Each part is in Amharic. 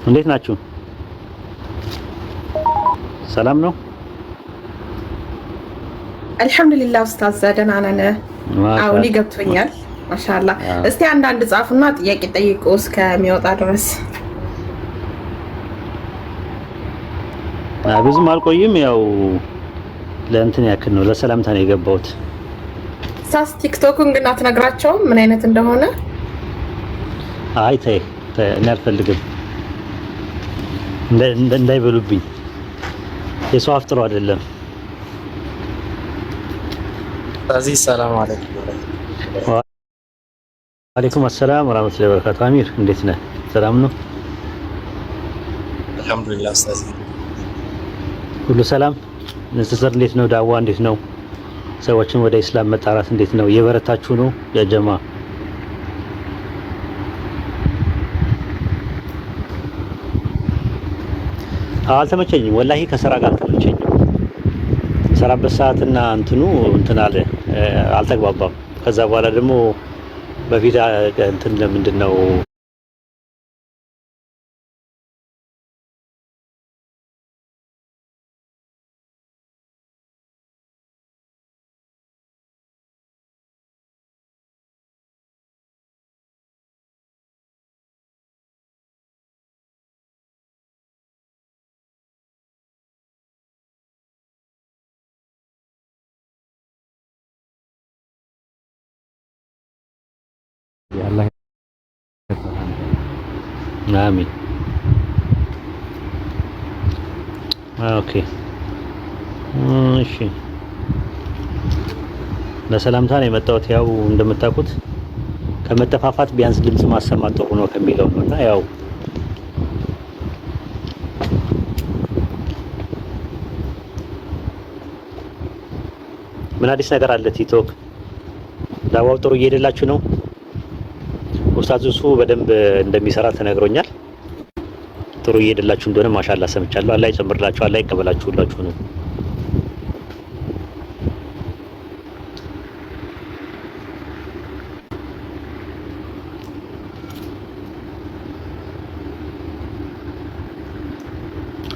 እንዴት ናችሁ? ሰላም ነው? አልহামዱሊላህ ኡስታዝ ደህና ነን። አሁን ገብቶኛል። ማሻአላህ። እስቲ አንዳንድ ጻፉና ጥያቄ ጠይቁ እስከሚወጣ ድረስ። ብዙም አልቆይም። ያው ለእንትን ያክል ነው፣ ለሰላምታ ነው የገባሁት። ሳስ ቲክቶኩን ግን አትነግራቸውም ምን አይነት እንደሆነ? አይ ተይ እኔ አልፈልግም፣ እንዳይበሉብኝ። የሰው አፍጥሮ አይደለም። እዚህ ሰላም አለይኩም። ወአለይኩም ሰላም ወራህመቱላሂ ወበረካቱ። አሚር እንዴት ነህ? ሰላም ነው? አልহামዱሊላህ ኡስታዝ። ሁሉ ሰላም? ንጽጽር እንዴት ነው? ዳዋ እንዴት ነው? ሰዎችን ወደ ኢስላም መጣራት እንዴት ነው? እየበረታችሁ ነው ያ ጀማ? አልተመቸኝም ወላሂ፣ ከስራ ጋር አልተመቸኝም። ሰራበት ሰዓትና እንትን አለ አልተግባባም። ከዛ በኋላ ደግሞ በፊት እንትን ለምንድን ነው ያላህ አሚን። ኦኬ እሺ፣ ለሰላምታ ነው የመጣሁት። ያው እንደምታውቁት ከመጠፋፋት ቢያንስ ድምጽ ማሰማት ጥሩ ነው ከሚለው ነውና ያው ምን አዲስ ነገር አለ? ቲክቶክ ዳዋው ጥሩ እየሄደላችሁ ነው? ኡስታዝ እሱ በደንብ እንደሚሰራ ተነግሮኛል። ጥሩ እየሄደላችሁ እንደሆነ ማሻአላህ ሰምቻለሁ። አላህ ይጨምርላችሁ፣ አላህ ይቀበላችሁ ሁላችሁንም።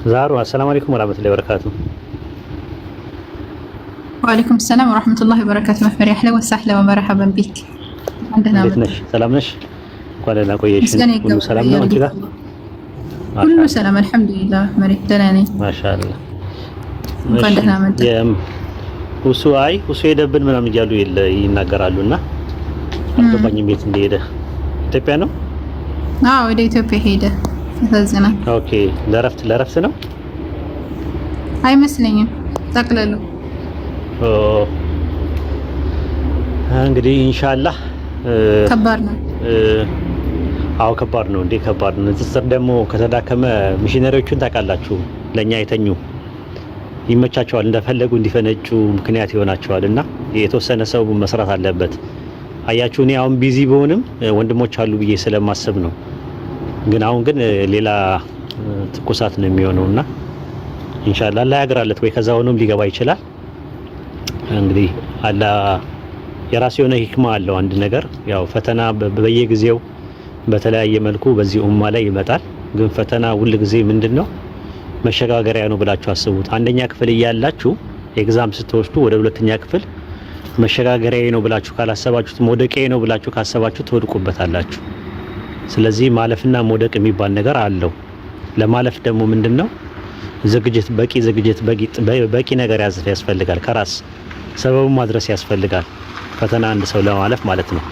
ዛሩ አሰላሙ አለይኩም ወራህመቱላሂ ወበረካቱ። ወአለይኩም ሰላም ወራህመቱላሂ ወበረካቱ። መፍሪ አህለ ወሰህለ ወመርሐበን ቢክ። እንዴት ነሽ? ሰላም ነሽ? እንኳን ደህና ቆየሽ። ሁሉ ሰላም ነው አንቺ ጋር? ሁሉ ሰላም አልሐምዱሊላህ። መሬት ደህና ነኝ ማሻአላህ። እንኳን ደህና መጣ። ሁሱ ሄደብን ምናምን እያሉ ይናገራሉና አልገባኝም የት እንደሄደ። ኢትዮጵያ ነው? አዎ ወደ ኢትዮጵያ ሄደ። ያሳዝናል። ኦኬ ለረፍት ነው አይመስለኝም። ጠቅለሉ እንግዲህ ኢንሻአላህ ከባድ ነው። አዎ ከባድ ነው እንዴ! ከባድ ነው። ንጽጽር ደግሞ ከተዳከመ ሚሽነሪዎቹን ታውቃላችሁ፣ ለኛ የተኙ ይመቻቸዋል፣ እንደፈለጉ እንዲፈነጩ ምክንያት ይሆናቸዋልና የተወሰነ ሰው መስራት አለበት። አያችሁ፣ እኔ አሁን ቢዚ በሆንም ወንድሞች አሉ ብዬ ስለማስብ ነው። ግን አሁን ግን ሌላ ትኩሳት ነው የሚሆነውና ኢንሻአላህ አላህ ያግራለት ወይ ከዛ ሆኖም ሊገባ ይችላል። እንግዲህ አላህ የራሱ የሆነ ሂክማ አለው። አንድ ነገር ያው ፈተና በየጊዜው በተለያየ መልኩ በዚህ ኡማ ላይ ይመጣል። ግን ፈተና ሁል ጊዜ ምንድነው መሸጋገሪያ ነው ብላችሁ አስቡት። አንደኛ ክፍል እያላችሁ ኤግዛም ስትወስዱ ወደ ሁለተኛ ክፍል መሸጋገሪያ ነው ብላችሁ ካላሰባችሁት፣ መውደቂያ ነው ብላችሁ ካሰባችሁ ትወድቁበታላችሁ። ስለዚህ ማለፍና መውደቅ የሚባል ነገር አለው። ለማለፍ ደግሞ ምንድነው ዝግጅት፣ በቂ ነገር ያስፈልጋል። ከራስ ሰበቡ ማድረስ ያስፈልጋል። ፈተና አንድ ሰው ለማለፍ ማለት ነው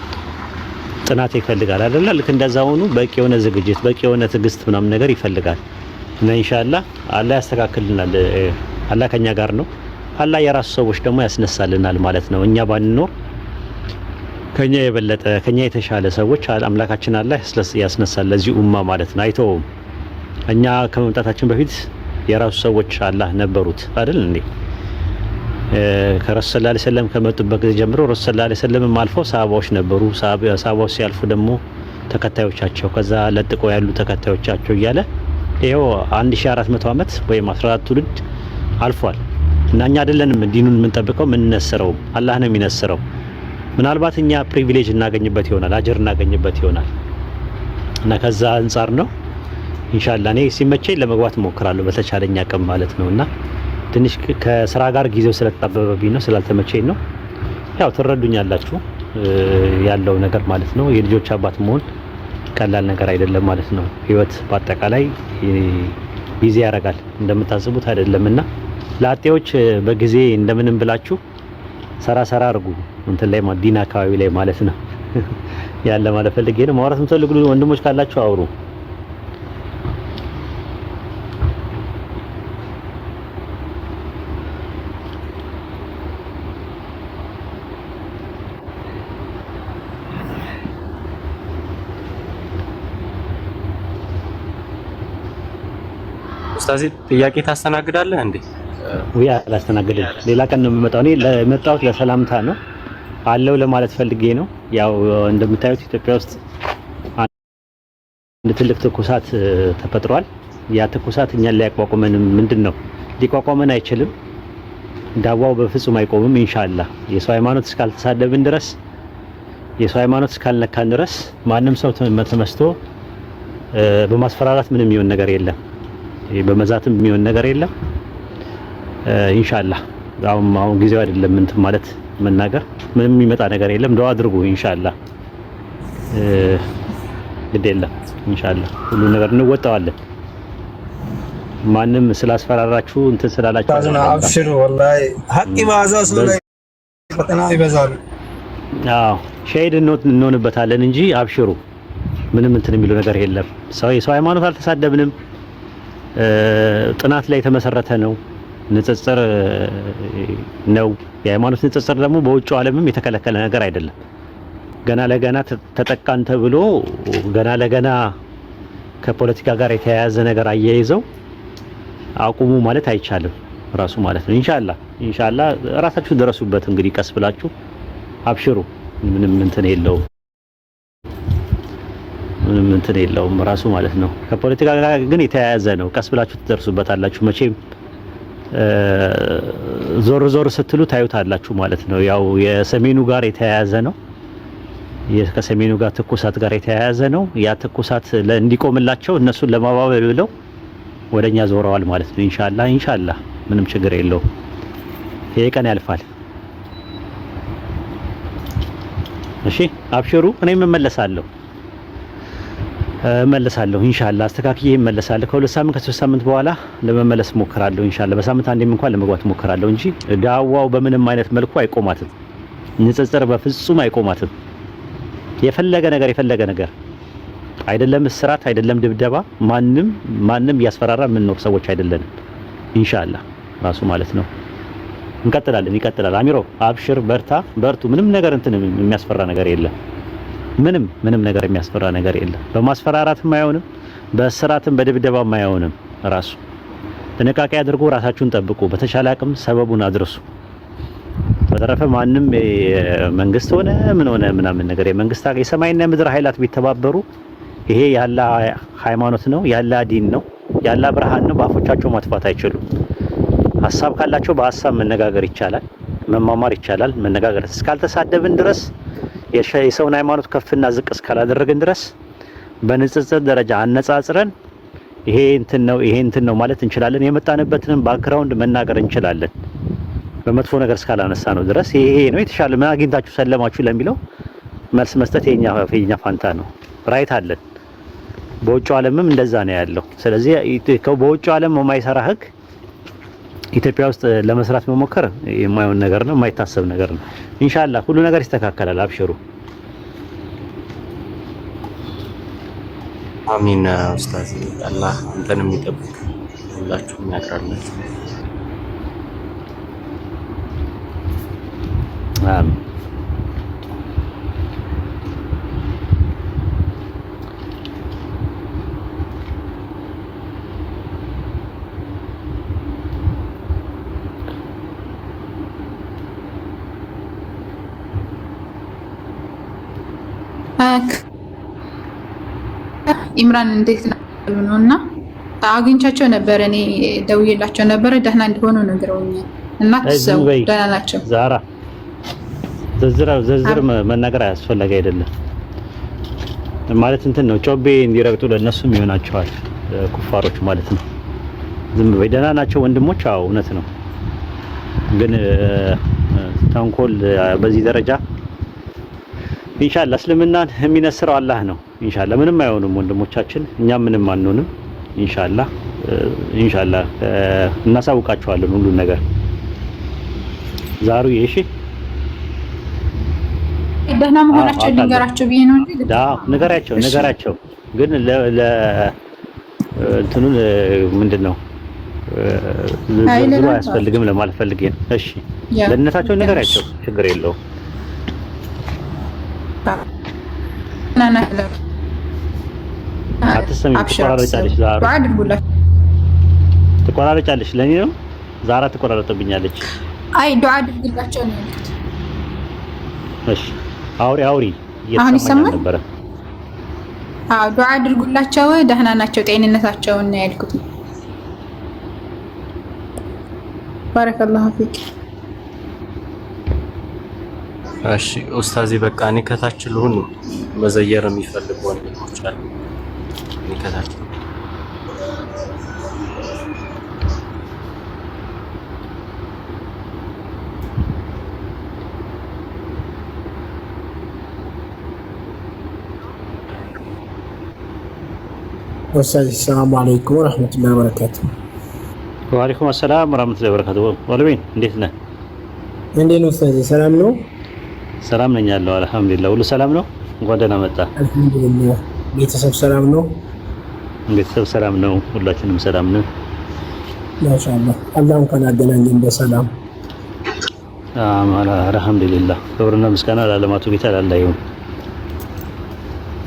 ጥናት ይፈልጋል አይደል? ልክ እንደዛ ሆኖ በቂ የሆነ ዝግጅት፣ በቂ የሆነ ትዕግስት ምናምን ነገር ይፈልጋል። እና ኢንሻአላህ አላህ ያስተካክልናል። አላህ ከኛ ጋር ነው። አላህ የራሱ ሰዎች ደግሞ ያስነሳልናል ማለት ነው። እኛ ባንኖር ከኛ የበለጠ ከኛ የተሻለ ሰዎች አምላካችን አላህ ያስነሳል ለዚህ ኡማ ማለት ነው። አይተውም። እኛ ከመምጣታችን በፊት የራሱ ሰዎች አላህ ነበሩት አይደል እንዴ? ከረሱል ሰለላሁ ዐለይሂ ወሰለም ከመጡበት ጊዜ ጀምሮ ረሱል ሰለላሁ ዐለይሂ ወሰለም አልፈው ሰሃባዎች ነበሩ። ሰሃባዎች ሲያልፉ ደግሞ ተከታዮቻቸው፣ ከዛ ለጥቆ ያሉ ተከታዮቻቸው እያለ ይሄው 1400 ዓመት ወይም 14 ትውልድ አልፏል። እና እኛ አይደለንም ዲኑን የምንጠብቀው የምንነስረው፣ አላህ ነው የሚነስረው። ምናልባት እኛ ፕሪቪሌጅ እናገኝበት ይሆናል፣ አጀር እናገኝበት ይሆናል። እና ከዛ አንፃር ነው ኢንሻአላህ እኔ ሲመቸኝ ለመግባት እሞክራለሁ በተቻለኝ አቅም ማለት ነውና ትንሽ ከስራ ጋር ጊዜው ስለተጣበበብኝ ነው ስላልተመቸኝ ነው። ያው ትረዱኛላችሁ ያለው ነገር ማለት ነው። የልጆች አባት መሆን ቀላል ነገር አይደለም ማለት ነው። ህይወት በአጠቃላይ ቢዚ ያደርጋል እንደምታስቡት አይደለምና ላጤዎች በጊዜ እንደምንም ብላችሁ ሰራ አርጉ እንትን ላይ ዲና አካባቢ ላይ ማለት ነው ያለ ማለት ፈልጌ ነው። ማውራት የምትፈልጉ ወንድሞች ካላችሁ አውሩ። ኡስታዝ ጥያቄ ታስተናግዳለህ እንዴ? ወይ አላስተናግድም። ሌላ ቀን ነው የምመጣው። እኔ ለመጣሁት ለሰላምታ ነው አለው ለማለት ፈልጌ ነው። ያው እንደምታዩት ኢትዮጵያ ውስጥ አንድ ትልቅ ትኩሳት ተፈጥሯል። ያ ትኩሳት እኛን ሊያቋቁመን ምንድነው ሊቋቋመን አይችልም። ዳዋው በፍጹም አይቆምም ኢንሻአላህ። የሰው ሃይማኖት እስካልተሳደብን ድረስ የሰው ሃይማኖት እስካልነካን ድረስ ማንም ሰው ተመስቶ በማስፈራራት ምንም የሚሆን ነገር የለም። በመዛትም የሚሆን ነገር የለም ኢንሻአላህ። አሁን ጊዜው አይደለም እንትን ማለት መናገር ምንም የሚመጣ ነገር የለም። ዱአ አድርጉ ኢንሻአላህ። ግዴለም ኢንሻአላህ ሁሉ ነገር እንወጣዋለን። ማንም ስላስፈራራችሁ እንትን ስላላችሁ አብሽሩ ወላሂ ሀቂ ባዛስ ላይ ፈተና ይበዛል። አዎ ሸሂድ እንሆንበታለን እንጂ አብሽሩ ምንም እንትን የሚሉ ነገር የለም። የሰው ሃይማኖት አልተሳደብንም። ጥናት ላይ የተመሰረተ ነው። ንጽጽር ነው። የሃይማኖት ንጽጽር ደግሞ በውጭው ዓለምም የተከለከለ ነገር አይደለም። ገና ለገና ተጠቃን ተብሎ ገና ለገና ከፖለቲካ ጋር የተያያዘ ነገር አያይዘው አቁሙ ማለት አይቻልም ራሱ ማለት ነው። ኢንሻአላህ ራሳችሁ ደረሱበት። እንግዲህ ቀስ ብላችሁ አብሽሩ። ምንም እንትን የለውም ራሱ ማለት ነው። ከፖለቲካ ጋር ግን የተያያዘ ነው። ቀስ ብላችሁ ትደርሱበታላችሁ። መቼም ዞር ስትሉ ታዩታላችሁ ማለት ነው። ያው የሰሜኑ ጋር የተያያዘ ነው። ከሰሜኑ ጋር ትኩሳት ጋር የተያያዘ ነው። ያ ትኩሳት እንዲቆምላቸው እነሱን ለማባበል ብለው ወደኛ ዞረዋል ማለት ነው። ኢንሻአላህ ምንም ችግር የለውም። ይሄ ቀን ያልፋል። እሺ አብሽሩ። እኔም እመለሳለሁ ኢንሻአላህ። አስተካክዬ እመለሳለሁ። ከሁለት ሳምንት ከሶስት ሳምንት በኋላ ለመመለስ ሞክራለሁ ኢንሻአላህ። በሳምንት አንዴም እንኳን ለመግባት ሞክራለሁ እንጂ ዳዋው በምንም አይነት መልኩ አይቆማትም። ንጽጽር በፍጹም አይቆማትም። የፈለገ ነገር አይደለም እስራት፣ አይደለም ድብደባ፣ ማንም ያስፈራራ የምንኖር ሰዎች አይደለንም ኢንሻአላህ ራሱ ማለት ነው። ይቀጥላል። አሚሮ አብሽር፣ በርቱ። ምንም ነገር እንትን የሚያስፈራ ነገር የለም። ምንም ነገር የሚያስፈራ ነገር የለም። በማስፈራራትም አይሆንም፣ በእስራትም በድብደባም አይሆንም። ራሱ ጥንቃቄ አድርጉ፣ ራሳችሁን ጠብቁ። በተሻለ አቅም ሰበቡን አድርሱ። በተረፈ ማንም መንግስት ሆነ ምን ሆነ ምናምን ነገር የሰማይና የምድር ኃይላት ቢተባበሩ ይሄ ያላ ሃይማኖት ነው፣ ያላ ዲን ነው፣ ያላ ብርሃን ነው። በአፎቻቸው ማጥፋት አይችሉም። ሀሳብ ካላቸው በሀሳብ መነጋገር ይቻላል፣ መማማር ይቻላል። መነጋገር እስካልተሳደብን ድረስ የሰውን ሃይማኖት ከፍና ዝቅ እስካላደረግን ድረስ በንጽጽር ደረጃ አነጻጽረን ይሄ እንትን ነው ማለት እንችላለን። የመጣንበትንም ባክግራውንድ መናገር እንችላለን። በመጥፎ ነገር እስካላነሳ ነው ድረስ ይሄ ነው የተሻለ ምን አግኝታችሁ ሰለማችሁ ለሚለው መልስ መስጠት የኛ ፋንታ ነው። ራይት አለን። በውጭው ዓለምም እንደዛ ነው ያለው። ስለዚህ በውጭው ዓለም የማይሰራ ህግ ኢትዮጵያ ውስጥ ለመስራት መሞከር የማይሆን ነገር ነው፣ የማይታሰብ ነገር ነው። ኢንሻአላህ ሁሉ ነገር ይስተካከላል። አብሽሩ። አሚን ኡስታዝ። አላህ እንተንም ይጠብቅ፣ ሁላችሁም ያቅራላችሁ። አሜን። ኢምራን እንዴት ነውና አግኝቻቸው ነበር። እኔ ደውዬላቸው ነበር። ደህና እንደሆኑ ነግረውኛል እና ተሰው ደህና ናቸው። ዛራ ዝርዝር መናገር አያስፈልግ አይደለም ማለት እንትን ነው። ጮቤ እንዲረግጡ ለነሱም ይሆናቸዋል። ኩፋሮች ማለት ነው። ዝም በይ ደህና ናቸው ወንድሞች። አዎ እውነት ነው። ግን ተንኮል በዚህ ደረጃ ኢንሻአላህ እስልምናን የሚነስረው አላህ ነው። ኢንሻአላህ ምንም አይሆኑም ወንድሞቻችን፣ እኛም ምንም አንሆንም። ኢንሻአላህ እናሳውቃቸዋለን ሁሉን ነገር ዛሩ እሺ ደህና መሆናቸው ንገራቸው ብዬ ነው እንጂ ንገራቸው ግን እንትኑን ምንድነው ዝርዝሩ አያስፈልግም ለማለት ፈልጌ ነው። እሺ ለእነታቸው ንገራቸው፣ ችግር የለውም። አትሰሚም? ትቆራረጫለሽ ዛራ ትቆራረጫለሽ። ለኔ ነው ዛራ ትቆራረጥብኛለች። አይ ዱዓ አድርግላቸው ነው ያልኩት። እሺ አውሪ አሁን ይሰማል ነበር። አዎ ዱዓ አድርጉላቸው ደህና ናቸው ጤንነታቸውን ነው ያልኩት። ባረከላሁ ፊክ። እሺ ኡስታዚ በቃ እኔ ከታች ልሁን። መዘየር የሚፈልጉ ወንድሞች አሉ። እኔ ከታች ወሰላሙ ሰላም አለይኩም ወራህመቱላሂ ወበረካቱ። ወአለይኩም ሰላም ወራህመቱላሂ ወበረካቱ። ወልቤን እንዴት ነህ? እንዴት ነው ኡስታዝ? ሰላም ነው? ሰላም ነኝ ያለው አልሐምዱሊላህ። ሁሉ ሰላም ነው? እንኳን ደህና መጣ። አልሐምዱሊላህ። ቤተሰብ ሰላም ነው? ቤተሰብ ሰላም ነው። ሁላችንም ሰላም ነን። ማሻአላህ። አላህ እንኳን አገናኘን በሰላም። አልሐምዱሊላህ። ክብርና ምስጋና ለዓለማቱ ጌታ ለአላህ ይሁን።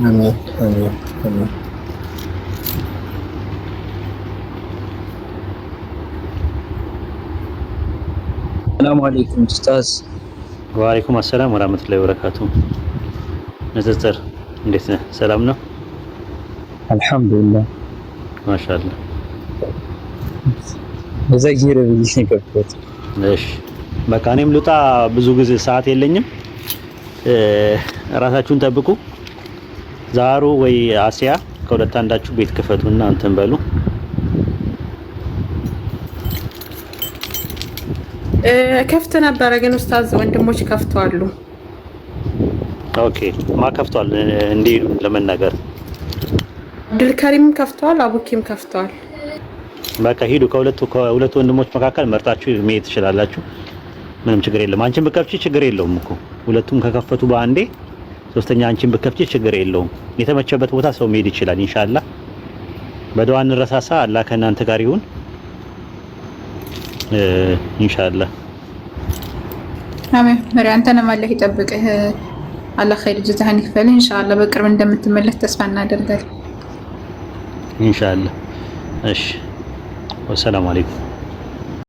አሜን አሜን አሜን። ሰላም አለይኩም ኡስታዝ። ወአለይኩም ሰላም ወራህመቱላሂ ወበረካቱ። ንጽጽር እንዴት ነህ? ሰላም ነው? አልሐምዱሊላህ ማሻአላህ። ዘጊረ ብዬሽ ነው የገባሁት። እሺ በቃ እኔም ልውጣ፣ ብዙ ጊዜ ሰዓት የለኝም። ራሳችሁን ጠብቁ። ዛሩ ወይ አሲያ ከሁለት አንዳችሁ ቤት ክፈቱና እንትን በሉ። ከፍት ነበረ ግን ኡስታዝ ወንድሞች ከፍተዋሉ። ኦኬ ማ ከፍቷል? እንዲህ ለመናገር ድልከሪም ከፍተዋል፣ አቡኪም ከፍተዋል። በቃ ሂዱ። ከሁለቱ ወንድሞች መካከል መርጣችሁ መሄድ ትችላላችሁ። ምንም ችግር የለም። አንቺን ብከፍቺ ችግር የለውም እኮ ሁለቱም ከከፈቱ በአንዴ ሶስተኛ አንቺን ብከፍቺ ችግር የለውም። የተመቸበት ቦታ ሰው መሄድ ይችላል። ኢንሻአላህ በዱዓ እንረሳሳ። አላህ ከእናንተ ጋር ይሁን ኢንሻአላህ። አሜን። አንተንም አላህ ይጠብቅህ። አላህ ኸይር ጀዛህን ይክፈልህ። ኢንሻአላህ በቅርብ እንደምትመለስ ተስፋ እናደርጋለን። ኢንሻአላህ። እሺ ወሰላሙ አለይኩም።